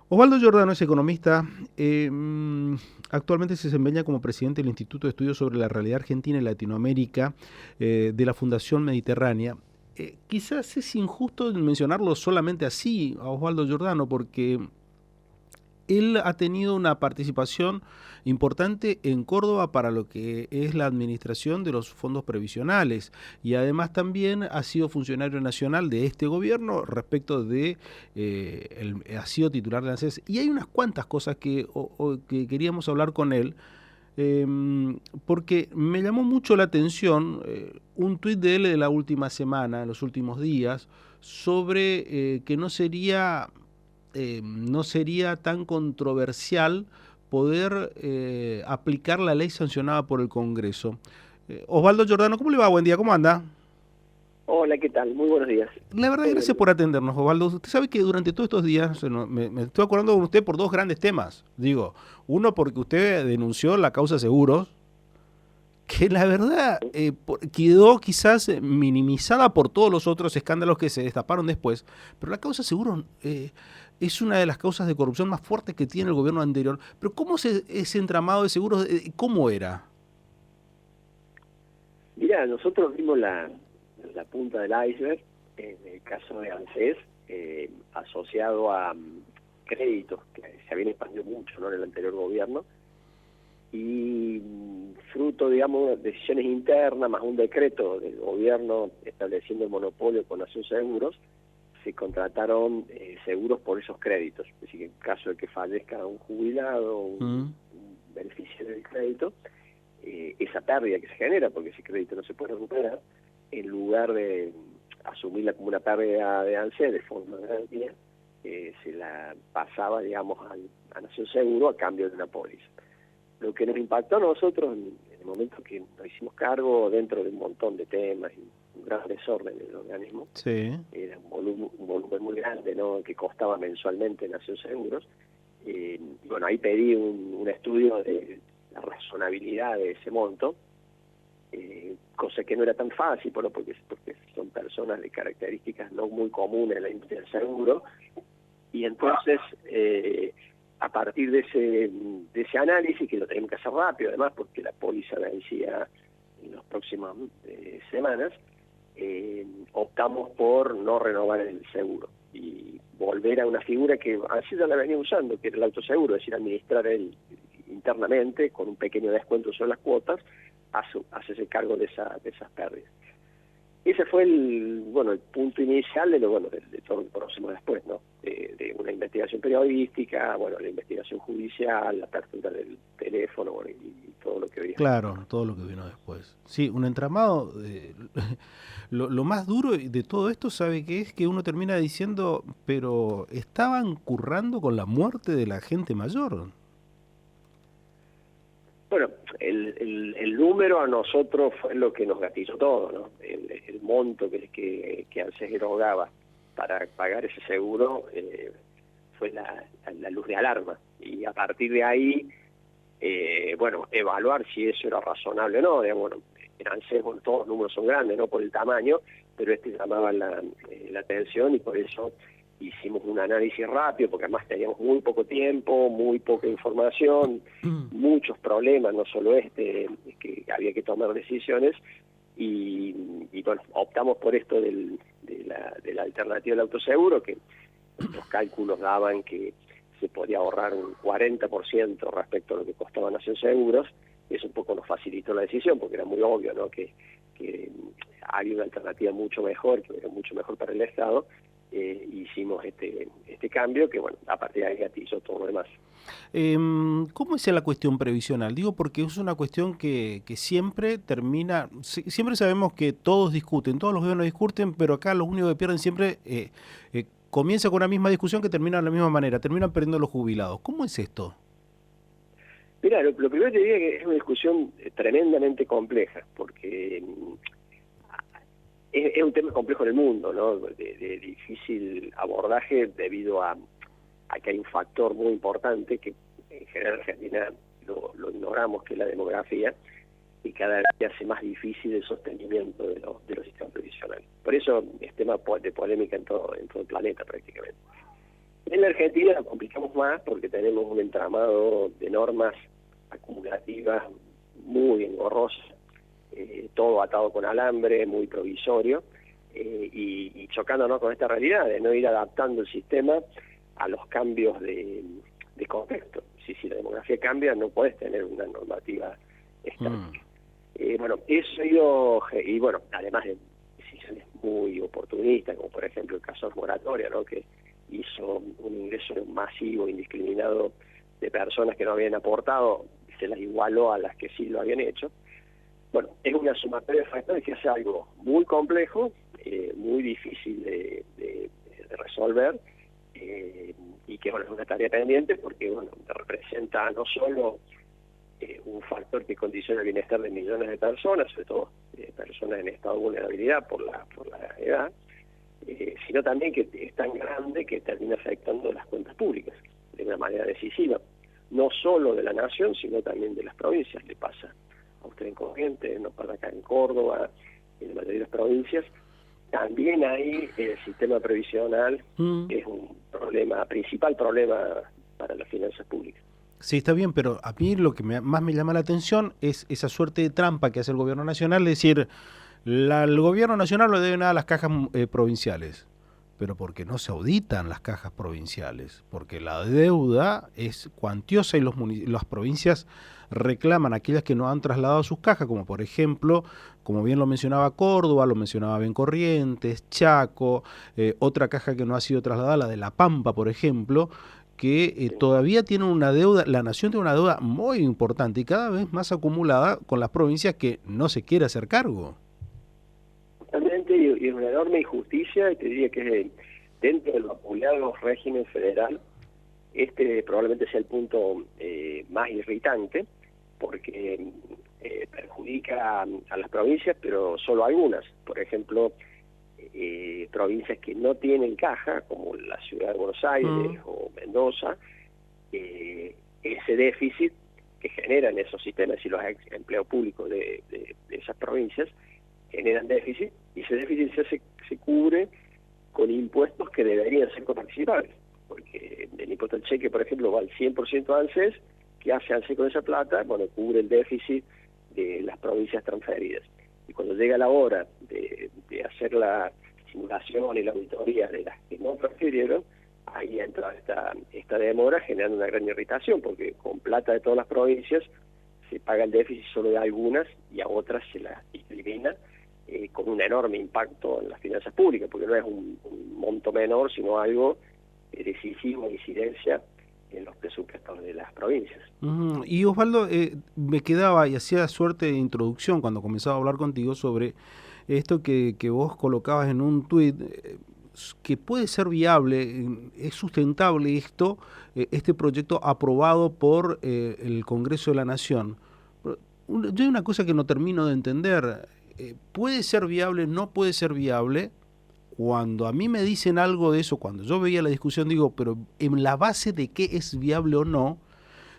Osvaldo Giordano es economista, actualmente se desempeña como presidente del Instituto de Estudios sobre la Realidad Argentina y Latinoamérica de la Fundación Mediterránea. Quizás es injusto mencionarlo solamente así a Osvaldo Giordano porque él ha tenido una participación importante en Córdoba para lo que es la administración de los fondos previsionales y además también ha sido funcionario nacional de este gobierno respecto de ha sido titular de la ANSES y hay unas cuantas cosas que queríamos hablar con él eh, porque me llamó mucho la atención un tuit de él de la última semana, en los últimos días, sobre que no sería tan controversial poder aplicar la ley sancionada por el Congreso. Osvaldo Giordano, ¿cómo le va? Buen día, ¿cómo anda? Hola, ¿qué tal? Muy buenos días. La verdad, Todo gracias bien. por atendernos, Osvaldo. Usted sabe que durante todos estos días me estoy acordando con usted por dos grandes temas. Digo, uno porque usted denunció la causa seguros, que la verdad quedó quizás minimizada por todos los otros escándalos que se destaparon después, pero la causa seguro es una de las causas de corrupción más fuertes que tiene el gobierno anterior. Pero ¿cómo ese entramado de seguros, cómo era? Mirá, nosotros vimos la punta del iceberg en el caso de ANSES, asociado a créditos que se habían expandido mucho, ¿no?, en el anterior gobierno, y fruto, digamos, de decisiones internas, más un decreto del gobierno estableciendo el monopolio con Nación Seguros, se contrataron seguros por esos créditos. Es decir, que en caso de que fallezca un jubilado, ¿Mm? un beneficiario del crédito, esa pérdida que se genera, porque ese crédito no se puede recuperar, en lugar de asumirla como una pérdida de ANSES de fondo de garantía, se la pasaba, digamos, a Nación Seguro a cambio de una póliza. Lo que nos impactó a nosotros en el momento que nos hicimos cargo dentro de un montón de temas y un gran desorden del organismo, Sí. era un volumen muy grande, ¿no?, que costaba mensualmente Nación Seguros. Y bueno, ahí pedí un estudio de la razonabilidad de ese monto, cosa que no era tan fácil, bueno, porque son personas de características no muy comunes en la industria del seguro, y entonces a partir de ese análisis, que lo tenemos que hacer rápido además, porque la póliza vencía en las próximas semanas, optamos por no renovar el seguro y volver a una figura que así ya la venía usando, que era el autoseguro, es decir, administrar él internamente con un pequeño descuento sobre las cuotas, hacerse cargo de esas pérdidas. Ese fue el punto inicial de todo lo que conocemos después, ¿no? De una investigación periodística, bueno, la investigación judicial, la apertura del teléfono, bueno, y todo lo que hoy estamos Claro, hablando. todo lo que vino después. Sí, un entramado. Lo más duro de todo esto, ¿sabe qué es? Que uno termina diciendo, pero estaban currando con la muerte de la gente mayor. Bueno, el número a nosotros fue lo que nos gatilló todo, ¿no? El monto que ANSES erogaba para pagar ese seguro fue la luz de alarma. Y a partir de ahí, evaluar si eso era razonable o no. Digamos, bueno, en ANSES, bueno, todos los números son grandes, ¿no?, por el tamaño, pero llamaba la atención, y por eso hicimos un análisis rápido, porque además teníamos muy poco tiempo, muy poca información, muchos problemas, no solo que había que tomar decisiones, y bueno, optamos por esto de la alternativa del autoseguro, que nuestros cálculos daban que se podía ahorrar un 40% respecto a lo que costaba Nación Seguros. Eso un poco nos facilitó la decisión, porque era muy obvio, ¿no?, que había una alternativa mucho mejor, que era mucho mejor para el Estado. Hicimos este cambio que, bueno, a partir de ahí gatilló todo lo demás. ¿Cómo es la cuestión previsional? Digo porque es una cuestión que siempre termina, siempre sabemos que todos discuten, todos los gobiernos discuten, pero acá los únicos que pierden siempre comienza con una misma discusión que termina de la misma manera, terminan perdiendo los jubilados. ¿Cómo es esto? Mira, lo primero que te diría que es una discusión tremendamente compleja, porque es un tema complejo en el mundo, ¿no?, de difícil abordaje debido a que hay un factor muy importante que en general en Argentina lo ignoramos, que es la demografía, y cada vez hace más difícil el sostenimiento de los sistemas previsionales. Por eso es tema de polémica en todo el planeta prácticamente. En la Argentina lo complicamos más porque tenemos un entramado de normas acumulativas muy engorrosas, todo atado con alambre, muy provisorio, y chocándonos con esta realidad de no ir adaptando el sistema a los cambios de contexto. Si la demografía cambia, no puedes tener una normativa estática. Bueno, eso ha ido, y bueno, además de decisiones muy oportunistas, como por ejemplo el caso de moratoria, ¿no?, que hizo un ingreso masivo, indiscriminado de personas que no habían aportado, se las igualó a las que sí lo habían hecho. Bueno, es una sumatoria de factores que hace algo muy complejo, muy difícil de resolver, y que bueno, es una tarea pendiente porque bueno, representa no solo un factor que condiciona el bienestar de millones de personas, sobre todo personas en estado de vulnerabilidad por la edad, sino también que es tan grande que termina afectando las cuentas públicas de una manera decisiva, no solo de la nación, sino también de las provincias. Le pasa a usted en Corrientes, nos pasa acá en Córdoba, en la mayoría de las provincias. También hay el sistema previsional, que es un principal problema para las finanzas públicas. Sí, está bien, pero a mí lo que más me llama la atención es esa suerte de trampa que hace el gobierno nacional, es decir, el gobierno nacional le debe nada a las cajas provinciales, pero porque no se auditan las cajas provinciales, porque la deuda es cuantiosa y las provincias reclaman aquellas que no han trasladado sus cajas, como por ejemplo, como bien lo mencionaba Córdoba, lo mencionaba bien Corrientes, Chaco, otra caja que no ha sido trasladada, la de La Pampa, por ejemplo, que todavía tienen una deuda, la nación tiene una deuda muy importante y cada vez más acumulada con las provincias que no se quiere hacer cargo. Totalmente, y es una enorme injusticia, y te diría que dentro del vapuleado régimen federal, este probablemente sea el punto más irritante, porque perjudica a las provincias, pero solo a algunas. Por ejemplo, provincias que no tienen caja, como la ciudad de Buenos Aires o Mendoza, ese déficit que generan esos sistemas y los empleos públicos de esas provincias generan déficit, y ese déficit se cubre con impuestos que deberían ser coparticipables, porque el impuesto al cheque, por ejemplo, va al 100% a ANSES. ¿Qué hace ANSES con esa plata? Bueno, cubre el déficit de las provincias transferidas. Y cuando llega la hora de hacer la simulación y la auditoría de las que no transfirieron, ahí entra esta demora, generando una gran irritación, porque con plata de todas las provincias se paga el déficit solo de algunas y a otras se las discrimina, con un enorme impacto en las finanzas públicas, porque no es un monto menor, sino algo decisivo, incidencia en los presupuestos de las provincias. Y Osvaldo, me quedaba y hacía suerte de introducción cuando comenzaba a hablar contigo sobre esto que vos colocabas en un tuit, que puede ser viable, es sustentable este proyecto aprobado por el Congreso de la Nación. Yo hay una cosa que no termino de entender. ¿Puede ser viable, no puede ser viable? Cuando a mí me dicen algo de eso, cuando yo veía la discusión, digo, pero en la base de qué es viable o no,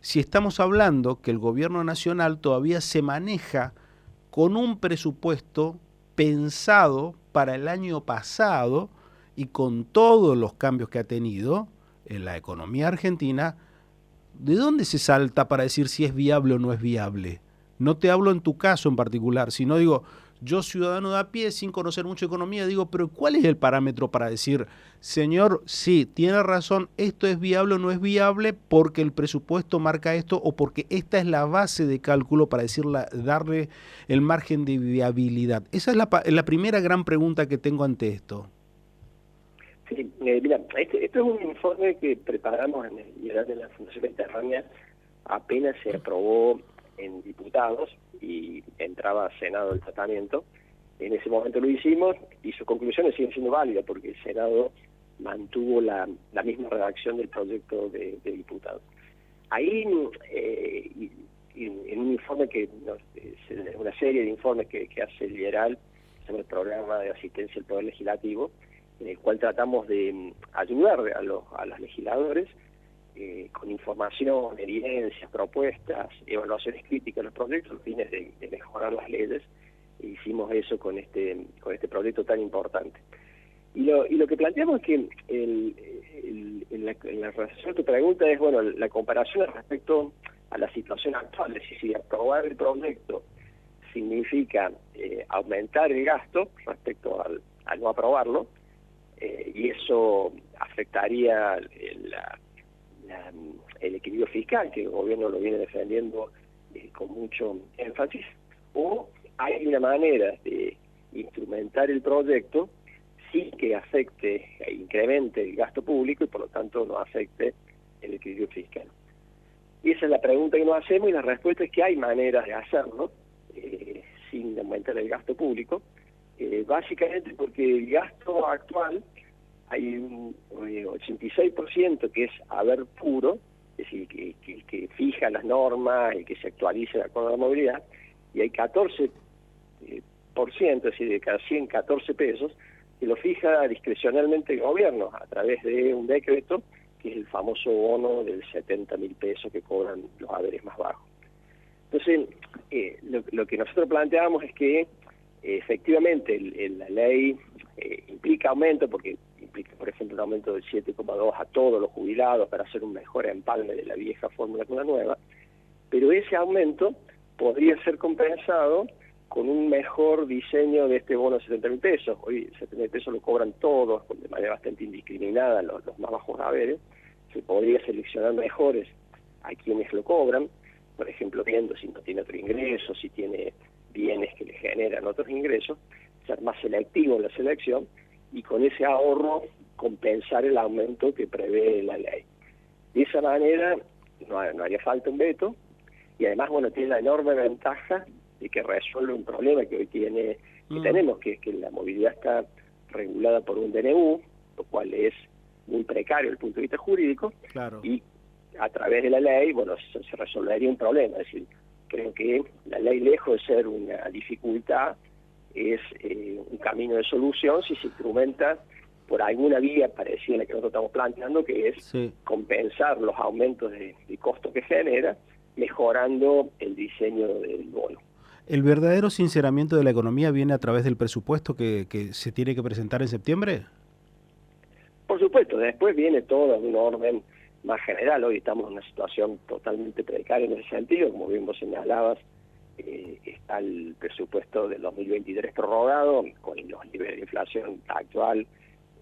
si estamos hablando que el gobierno nacional todavía se maneja con un presupuesto pensado para el año pasado y con todos los cambios que ha tenido en la economía argentina, ¿de dónde se salta para decir si es viable o no es viable? No te hablo en tu caso en particular, sino digo, yo ciudadano de a pie, sin conocer mucho economía, digo, pero ¿cuál es el parámetro para decir, señor, sí, tiene razón, esto es viable o no es viable porque el presupuesto marca esto o porque esta es la base de cálculo para darle el margen de viabilidad? Esa es la primera gran pregunta que tengo ante esto. Sí, mira, esto es un informe que preparamos en el IERAL de la Fundación Mediterránea, apenas se aprobó en diputados y entraba a Senado el tratamiento. En ese momento lo hicimos y sus conclusiones siguen siendo válidas porque el Senado mantuvo la misma redacción del proyecto de diputados. Ahí, en un informe una serie de informes que hace el IERAL sobre el programa de asistencia al Poder Legislativo, en el cual tratamos de ayudar a los legisladores con información, evidencias, propuestas, evaluaciones críticas de los proyectos, a fines de mejorar las leyes. E hicimos eso con este proyecto tan importante. Y lo que planteamos es que en la resolución de tu pregunta es, bueno, la comparación respecto a la situación actual, es decir, si aprobar el proyecto significa aumentar el gasto respecto al no aprobarlo, y eso afectaría el equilibrio fiscal, que el gobierno lo viene defendiendo con mucho énfasis, o hay una manera de instrumentar el proyecto sin que afecte e incremente el gasto público y por lo tanto no afecte el equilibrio fiscal. Y esa es la pregunta que nos hacemos, y la respuesta es que hay maneras de hacerlo sin aumentar el gasto público, básicamente porque el gasto actual hay un 86% que es haber puro, es decir, que fija las normas y que se actualice de acuerdo a la movilidad, y hay 14%, es decir, de cada 100, 14 pesos, que lo fija discrecionalmente el gobierno a través de un decreto, que es el famoso bono del 70.000 pesos que cobran los haberes más bajos. Entonces, lo que nosotros planteamos es que efectivamente la ley implica aumento, porque implica, por ejemplo, un aumento del 7,2 a todos los jubilados para hacer un mejor empalme de la vieja fórmula con la nueva, pero ese aumento podría ser compensado con un mejor diseño de este bono de 70.000 pesos. Hoy 70.000 pesos lo cobran todos de manera bastante indiscriminada, los más bajos haberes. Se podría seleccionar mejores a quienes lo cobran, por ejemplo, viendo si no tiene otro ingreso, si tiene bienes que le generan otros ingresos, ser más selectivo en la selección y con ese ahorro compensar el aumento que prevé la ley. De esa manera no haría falta un veto, y además, bueno, tiene la enorme ventaja de que resuelve un problema que hoy tenemos, que es que la movilidad está regulada por un DNU, lo cual es muy precario desde el punto de vista jurídico, Claro. Y a través de la ley, bueno, se resolvería un problema. Es decir, creo que la ley, lejos de ser una dificultad, es un camino de solución si se instrumenta por alguna vía parecida a la que nosotros estamos planteando, que es compensar los aumentos de costo que genera, mejorando el diseño del bono. ¿El verdadero sinceramiento de la economía viene a través del presupuesto que se tiene que presentar en septiembre? Por supuesto, después viene todo en un orden más general. Hoy estamos en una situación totalmente precaria en ese sentido, como bien vos señalabas, está el presupuesto del 2023 prorrogado, con los niveles de inflación actual,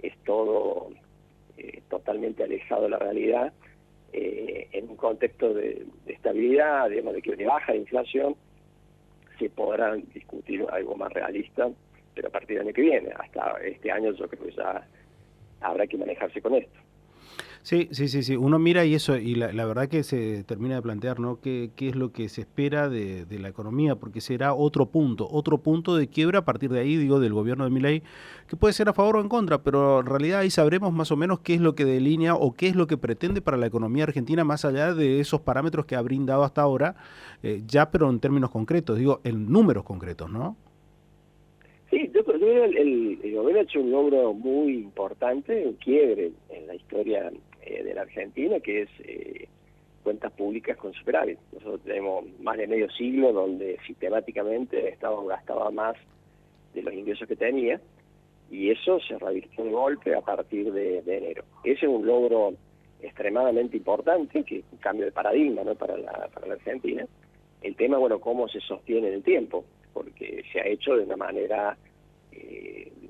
es todo totalmente alejado de la realidad, en un contexto de estabilidad, digamos, de baja de inflación, se podrán discutir algo más realista, pero a partir del año que viene, hasta este año yo creo que ya habrá que manejarse con esto. Sí. Uno mira y eso, y la verdad que se termina de plantear, ¿no? ¿Qué es lo que se espera de la economía? Porque será otro punto de quiebra a partir de ahí, digo, del gobierno de Milei, que puede ser a favor o en contra, pero en realidad ahí sabremos más o menos qué es lo que delinea o qué es lo que pretende para la economía argentina, más allá de esos parámetros que ha brindado hasta ahora, ya, pero en términos concretos, digo, en números concretos, ¿no? Sí, yo creo que el gobierno ha hecho un logro muy importante, un quiebre en la historia de la Argentina, que es cuentas públicas con superávit. Nosotros tenemos más de medio siglo donde sistemáticamente el Estado gastaba más de los ingresos que tenía, y eso se revirtió de golpe a partir de enero. Ese es un logro extremadamente importante, que es un cambio de paradigma, ¿no?, para la Argentina. El tema, bueno, cómo se sostiene en el tiempo, porque se ha hecho de una manera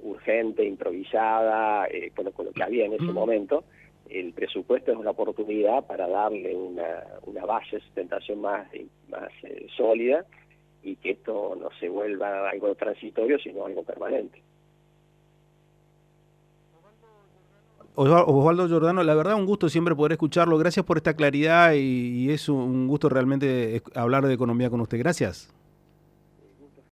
urgente, improvisada, con lo que había en ese momento. El presupuesto es una oportunidad para darle una base de sustentación más sólida, y que esto no se vuelva algo transitorio, sino algo permanente. Osvaldo Giordano, la verdad un gusto siempre poder escucharlo. Gracias por esta claridad y es un gusto realmente hablar de economía con usted. Gracias.